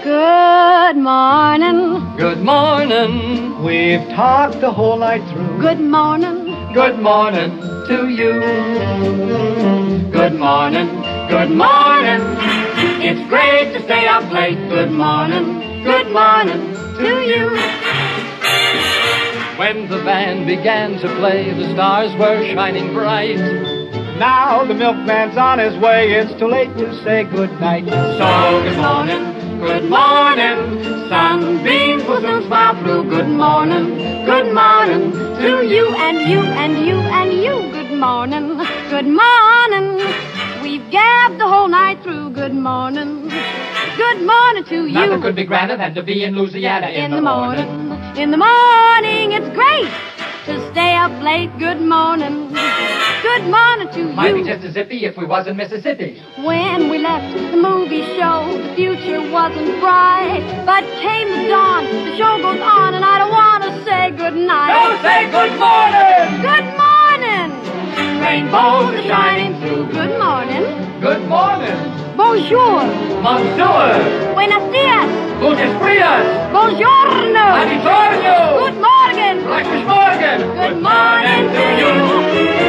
Good morning. Good morning. We've talked the whole night through. Good morning. Good morning to you. Good morning. Good morning. It's great to stay up late. Good morning. Good morning to you. When the band began to play, the stars were shining bright. Now the milkman's on his way. It's too late to say good night. So good morning. Good morning. Sunbeams will soon smile through. Good morning. Good morning To you and you and you and you. Good morning. Good morning. We've gabbed the whole night through. Good morning. Good morning to you. Nothing could be grander than to be in Louisiana in the morning. In the morning, it's great to stay up late. Good morning. Good morning to Might be you. just as zippy if we was in Mississippi. When we left the movie show, the future wasn't bright. But came the dawn, the show goes on, and I don't want to say good night. Don't say good morning! Good morning. Rainbows are shining through. Good morning. Good morning. Bonjour. Monsieur. Buenos dias. Gutes Frias. Buongiorno. Buongiorno. Good morning. Guten Morgen. Good morning to you.